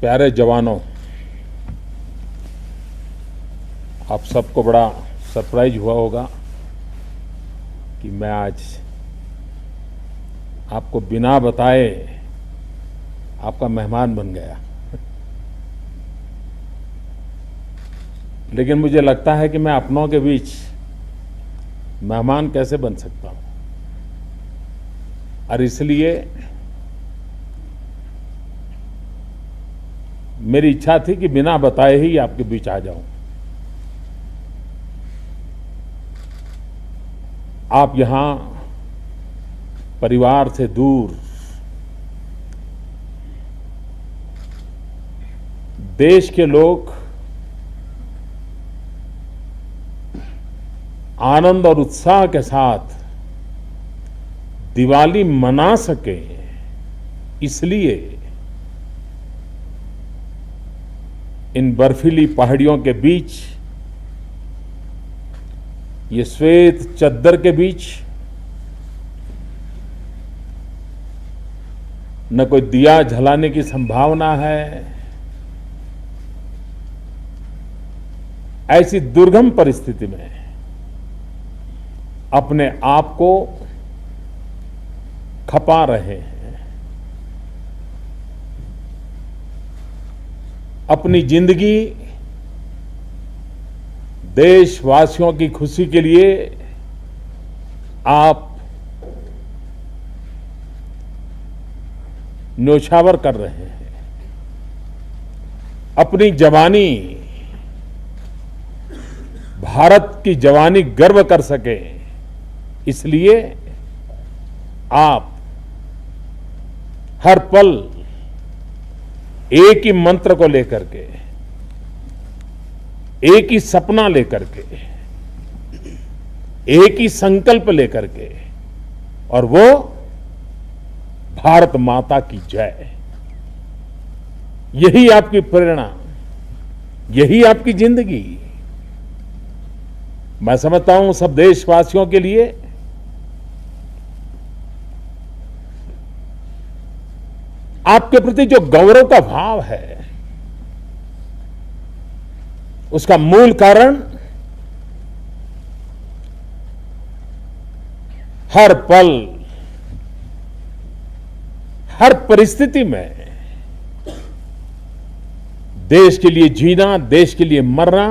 प्यारे जवानों, आप सबको बड़ा सरप्राइज हुआ होगा कि मैं आज आपको बिना बताए आपका मेहमान बन गया। लेकिन मुझे लगता है कि मैं अपनों के बीच मेहमान कैसे बन सकता हूं, और इसलिए मेरी इच्छा थी कि बिना बताए ही आपके बीच आ जाऊं। आप यहां परिवार से दूर देश के लोग आनंद और उत्साह के साथ दिवाली मना सके, इसलिए इन बर्फीली पहाड़ियों के बीच, ये श्वेत चद्दर के बीच न कोई दिया जलाने की संभावना है, ऐसी दुर्गम परिस्थिति में अपने आप को खपा रहे हैं। अपनी जिंदगी देशवासियों की खुशी के लिए आप न्योछावर कर रहे हैं। अपनी जवानी, भारत की जवानी गर्व कर सके, इसलिए आप हर पल एक ही मंत्र को लेकर के, एक ही सपना लेकर के, एक ही संकल्प लेकर के, और वो भारत माता की जय। यही आपकी प्रेरणा, यही आपकी जिंदगी। मैं समझता हूं सब देशवासियों के लिए आपके प्रति जो गौरव का भाव है, उसका मूल कारण हर पल, हर परिस्थिति में देश के लिए जीना, देश के लिए मरना,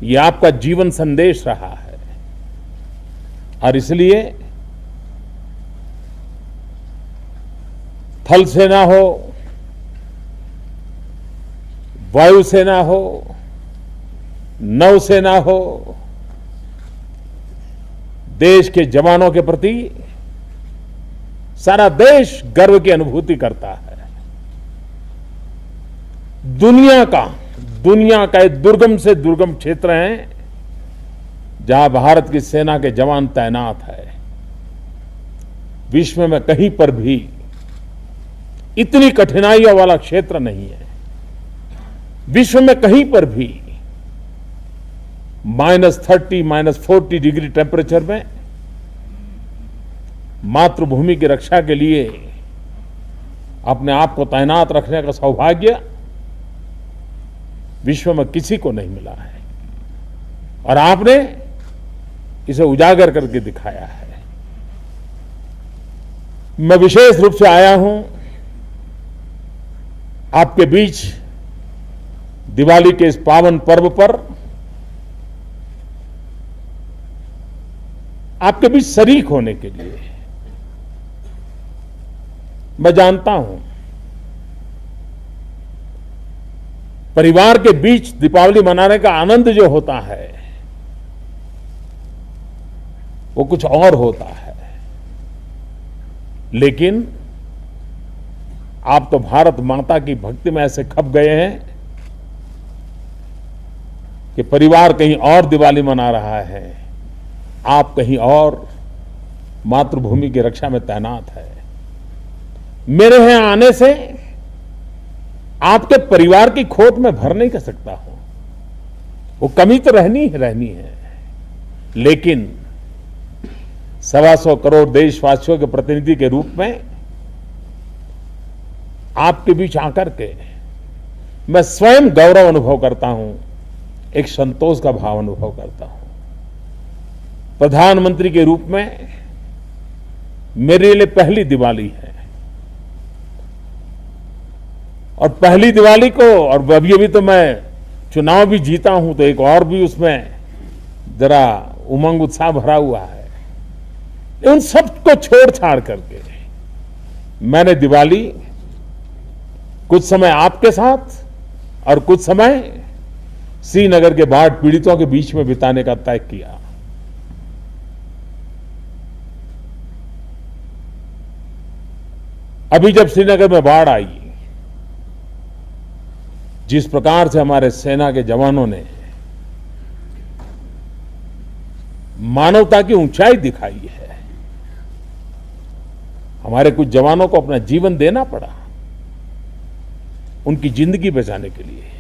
ये आपका जीवन संदेश रहा है। और इसलिए थल सेना हो, वायुसेना हो, नौसेना हो, देश के जवानों के प्रति सारा देश गर्व की अनुभूति करता है। दुनिया का एक दुर्गम से दुर्गम क्षेत्र है जहां भारत की सेना के जवान तैनात है। विश्व में कहीं पर भी इतनी कठिनाइयों वाला क्षेत्र नहीं है। विश्व में कहीं पर भी -30, -40 डिग्री टेम्परेचर में मातृभूमि की रक्षा के लिए अपने आप को तैनात रखने का सौभाग्य विश्व में किसी को नहीं मिला है, और आपने इसे उजागर करके दिखाया है। मैं विशेष रूप से आया हूं आपके बीच दिवाली के इस पावन पर्व पर, आपके बीच शरीक होने के लिए। मैं जानता हूं परिवार के बीच दीपावली मनाने का आनंद जो होता है वो कुछ और होता है, लेकिन आप तो भारत माता की भक्ति में ऐसे खप गए हैं कि परिवार कहीं और दिवाली मना रहा है, आप कहीं और मातृभूमि की रक्षा में तैनात है। मेरे यहां आने से आपके परिवार की खोट में भर नहीं कर सकता हूं, वो कमी तो रहनी है, लेकिन 125 करोड़ देशवासियों के प्रतिनिधि के रूप में आपके बीच आकर के मैं स्वयं गौरव अनुभव करता हूं, एक संतोष का भाव अनुभव करता हूं। प्रधानमंत्री के रूप में मेरे लिए पहली दिवाली है और पहली दिवाली को, और अभी तो मैं चुनाव भी जीता हूं तो एक और भी उसमें जरा उमंग उत्साह भरा हुआ है। उन सबको छोड़ छाड़ करके मैंने दिवाली कुछ समय आपके साथ और कुछ समय श्रीनगर के बाढ़ पीड़ितों के बीच में बिताने का तय किया। अभी जब श्रीनगर में बाढ़ आई, जिस प्रकार से हमारे सेना के जवानों ने मानवता की ऊंचाई दिखाई है, हमारे कुछ जवानों को अपना जीवन देना पड़ा उनकी जिंदगी बचाने के लिए,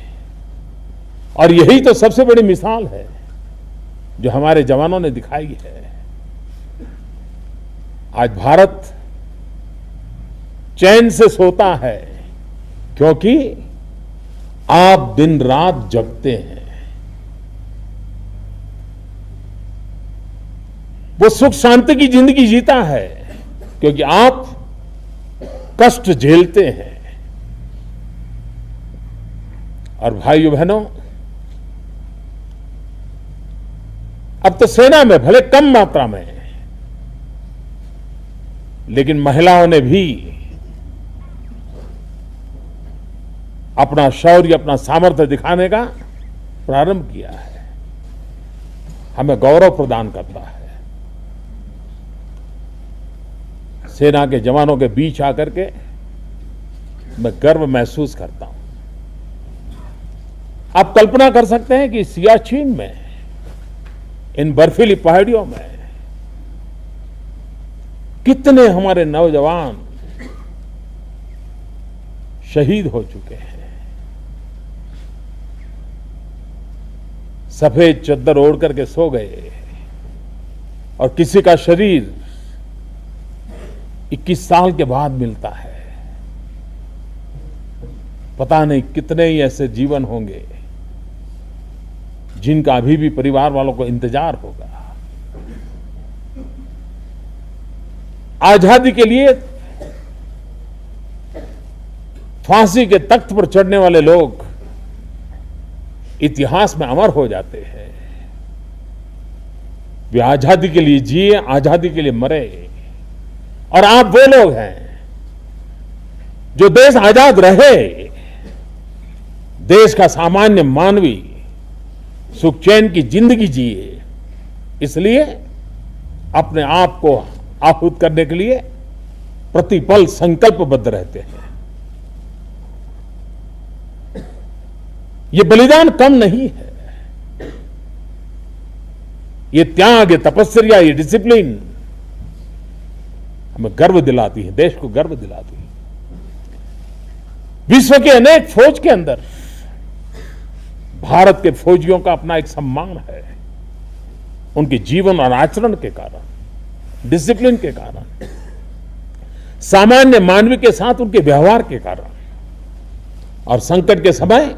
और यही तो सबसे बड़ी मिसाल है जो हमारे जवानों ने दिखाई है। आज भारत चैन से सोता है क्योंकि आप दिन रात जगते हैं। वो सुख शांति की जिंदगी जीता है क्योंकि आप कष्ट झेलते हैं। और भाइयों बहनों, अब तो सेना में भले कम मात्रा में, लेकिन महिलाओं ने भी अपना शौर्य, अपना सामर्थ्य दिखाने का प्रारंभ किया है। हमें गौरव प्रदान करता है। सेना के जवानों के बीच आकर के मैं गर्व महसूस करता हूं। आप कल्पना कर सकते हैं कि सियाचिन में, इन बर्फीली पहाड़ियों में कितने हमारे नौजवान शहीद हो चुके हैं। सफेद चद्दर ओढ़ करके सो गए और किसी का शरीर 21 साल के बाद मिलता है। पता नहीं कितने ही ऐसे जीवन होंगे जिनका अभी भी परिवार वालों को इंतजार होगा। आजादी के लिए फांसी के तख्त पर चढ़ने वाले लोग इतिहास में अमर हो जाते हैं। वे आजादी के लिए जिए, आजादी के लिए मरे। और आप वो लोग हैं जो देश आजाद रहे, देश का सामान्य मानवी सुख चैन की जिंदगी जिए, इसलिए अपने आप को आहूत करने के लिए प्रतिपल संकल्पबद्ध रहते हैं। ये बलिदान कम नहीं है। ये त्याग, ये तपस्या, ये डिसिप्लिन हमें गर्व दिलाती है, देश को गर्व दिलाती है। विश्व के अनेक फौज के अंदर भारत के फौजियों का अपना एक सम्मान है, उनके जीवन और आचरण के कारण, डिसिप्लिन के कारण, सामान्य मानवी के साथ उनके व्यवहार के कारण, और संकट के समय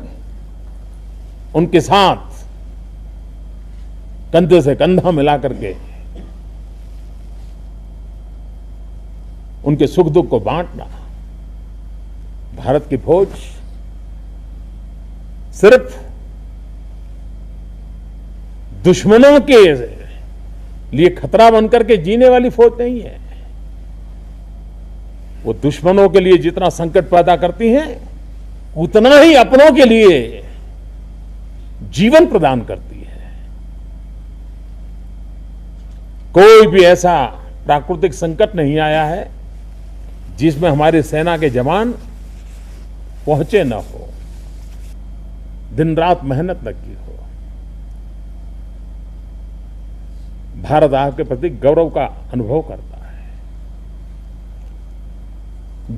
उनके साथ कंधे से कंधा मिलाकर के उनके सुख दुख को बांटना। भारत की फौज सिर्फ दुश्मनों के लिए खतरा बनकर के जीने वाली फौज नहीं है। वो दुश्मनों के लिए जितना संकट पैदा करती हैं, उतना ही अपनों के लिए जीवन प्रदान करती है। कोई भी ऐसा प्राकृतिक संकट नहीं आया है जिसमें हमारी सेना के जवान पहुंचे न हो, दिन रात मेहनत न की हो। भारत आपके प्रति गौरव का अनुभव करता है।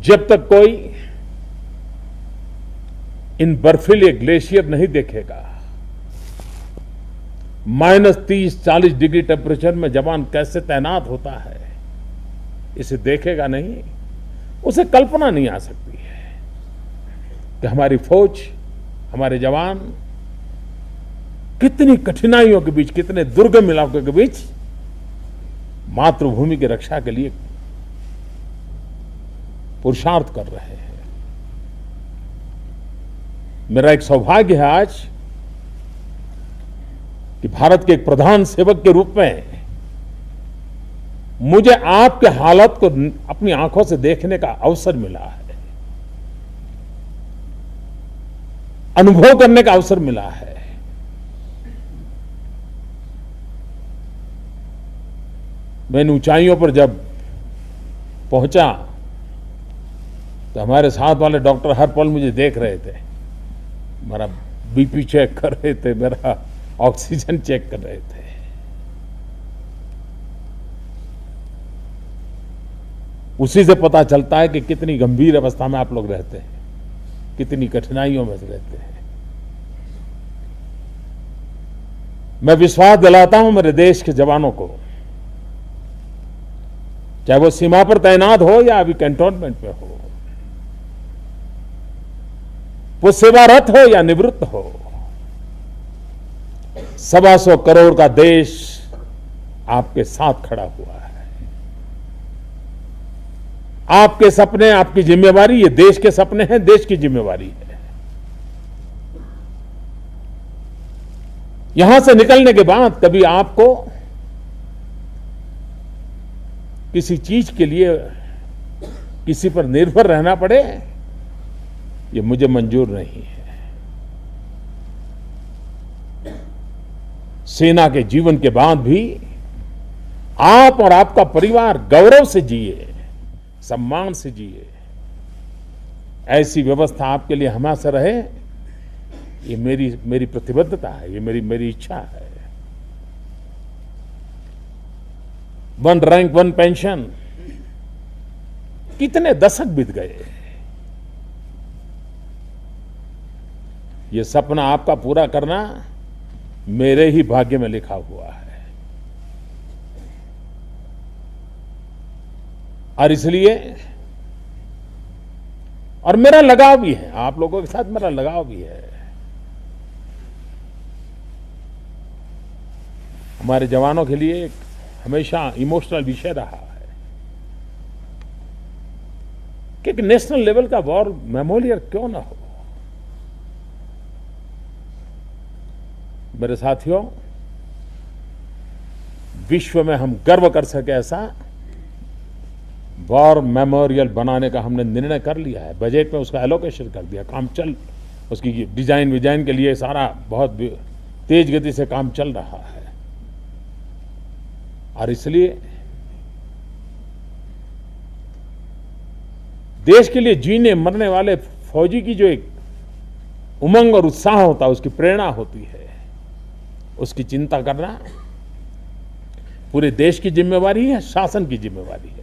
जब तक कोई इन बर्फीले ग्लेशियर नहीं देखेगा, -30-40 डिग्री टेम्परेचर में जवान कैसे तैनात होता है, इसे देखेगा नहीं, उसे कल्पना नहीं आ सकती है। कि हमारी फौज, हमारे जवान कितनी कठिनाइयों के बीच, कितने दुर्गम इलाकों के बीच मातृभूमि की रक्षा के लिए पुरुषार्थ कर रहे हैं। मेरा एक सौभाग्य है आज कि भारत के एक प्रधान सेवक के रूप में मुझे आपके हालत को अपनी आंखों से देखने का अवसर मिला है, अनुभव करने का अवसर मिला है। मैं इन ऊंचाइयों पर जब पहुंचा तो हमारे साथ वाले डॉक्टर हर पल मुझे देख रहे थे, मेरा बीपी चेक कर रहे थे, मेरा ऑक्सीजन चेक कर रहे थे। उसी से पता चलता है कि कितनी गंभीर अवस्था में आप लोग रहते हैं, कितनी कठिनाइयों में रहते हैं। मैं विश्वास दिलाता हूं मेरे देश के जवानों को, चाहे वो सीमा पर तैनात हो या अभी कैंटोनमेंट में हो, वो सेवारत हो या निवृत्त हो, 125 करोड़ का देश आपके साथ खड़ा हुआ है। आपके सपने, आपकी जिम्मेवारी, ये देश के सपने हैं, देश की जिम्मेवारी है। यहां से निकलने के बाद कभी आपको किसी चीज के लिए किसी पर निर्भर रहना पड़े, ये मुझे मंजूर नहीं है। सेना के जीवन के बाद भी आप और आपका परिवार गौरव से जिए, सम्मान से जिए, ऐसी व्यवस्था आपके लिए हमेशा रहे, ये मेरी प्रतिबद्धता है, ये मेरी इच्छा है। 1 रैंक 1 पेंशन, कितने दशक बीत गए। ये सपना आपका पूरा करना मेरे ही भाग्य में लिखा हुआ है। और इसलिए, और मेरा लगाव भी है, आप लोगों के साथ मेरा लगाव भी है। हमारे जवानों के लिए एक हमेशा इमोशनल विषय रहा है कि एक नेशनल लेवल का वॉर मेमोरियल क्यों ना हो। मेरे साथियों, विश्व में हम गर्व कर सके ऐसा वॉर मेमोरियल बनाने का हमने निर्णय कर लिया है। बजट में उसका एलोकेशन कर दिया, काम चल, उसकी डिजाइन के लिए सारा बहुत तेज गति से काम चल रहा है। और इसलिए देश के लिए जीने मरने वाले फौजी की जो एक उमंग और उत्साह होता है, उसकी प्रेरणा होती है, उसकी चिंता करना पूरे देश की जिम्मेवारी है, शासन की जिम्मेवारी है।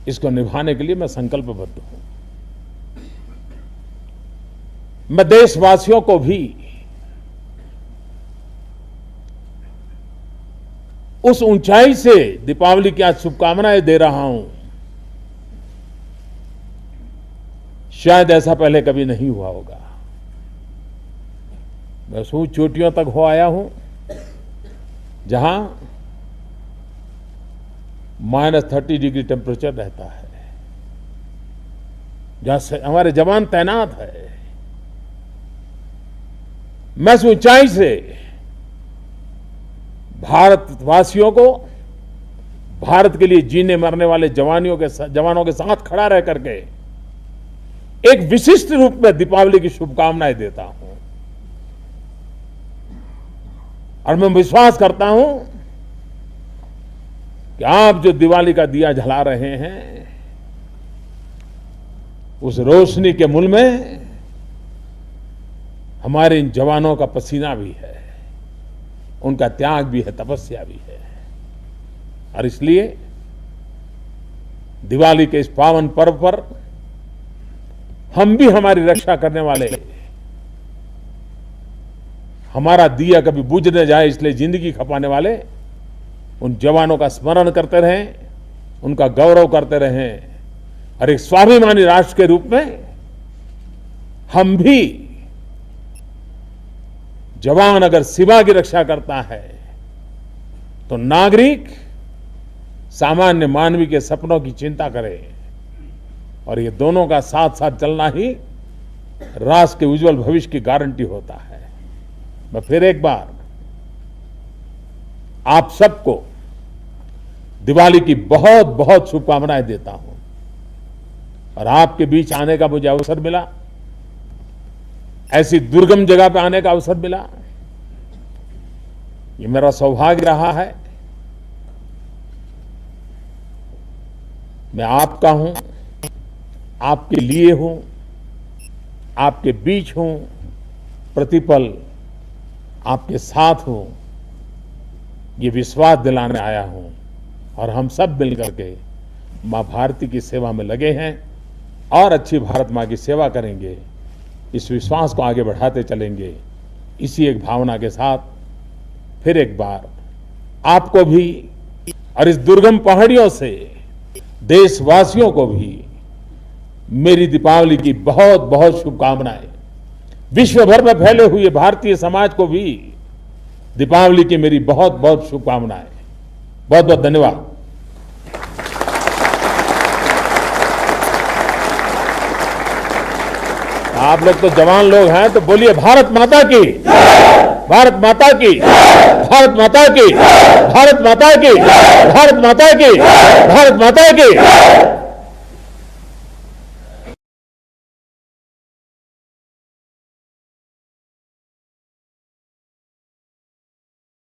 इसको निभाने के लिए मैं संकल्पबद्ध हूं। मैं देशवासियों को भी उस ऊंचाई से दीपावली की आज शुभकामनाएं दे रहा हूं। शायद ऐसा पहले कभी नहीं हुआ होगा। मैं उस चोटियों तक हो आया हूं जहां -30 डिग्री टेम्परेचर रहता है, जहां हमारे जवान तैनात है। मैं उस ऊंचाई से भारतवासियों को, भारत के लिए जीने मरने वाले जवानों के साथ खड़ा रह करके एक विशिष्ट रूप में दीपावली की शुभकामनाएं देता हूं। और मैं विश्वास करता हूं कि आप जो दिवाली का दिया जला रहे हैं, उस रोशनी के मूल में हमारे इन जवानों का पसीना भी है, उनका त्याग भी है, तपस्या भी है। और इसलिए दिवाली के इस पावन पर्व पर हम भी हमारी रक्षा करने वाले, हमारा दिया कभी बुझ न जाए इसलिए जिंदगी खपाने वाले उन जवानों का स्मरण करते रहें, उनका गौरव करते रहें और एक स्वाभिमानी राष्ट्र के रूप में हम भी, जवान अगर सीमा की रक्षा करता है तो नागरिक सामान्य मानवी के सपनों की चिंता करे, और ये दोनों का साथ साथ चलना ही राष्ट्र के उज्जवल भविष्य की गारंटी होता है। मैं फिर एक बार आप सबको दिवाली की बहुत बहुत शुभकामनाएं देता हूं, और आपके बीच आने का मुझे अवसर मिला, ऐसी दुर्गम जगह पे आने का अवसर मिला, ये मेरा सौभाग्य रहा है। मैं आपका हूं, आपके लिए हूं, आपके बीच हूं, प्रतिपल आपके साथ हूं, ये विश्वास दिलाने आया हूं, और हम सब मिलकर के मां भारती की सेवा में लगे हैं और अच्छी भारत मां की सेवा करेंगे। इस विश्वास को आगे बढ़ाते चलेंगे। इसी एक भावना के साथ फिर एक बार आपको भी और इस दुर्गम पहाड़ियों से देशवासियों को भी मेरी दीपावली की बहुत बहुत शुभकामनाएं। विश्व भर में फैले हुए भारतीय समाज को भी दीपावली की मेरी बहुत बहुत शुभकामनाएं। बहुत बहुत धन्यवाद। आप लोग तो जवान लोग हैं, तो बोलिए भारत माता की, भारत माता की, भारत माता की, भारत माता की, भारत माता की, भारत माता की।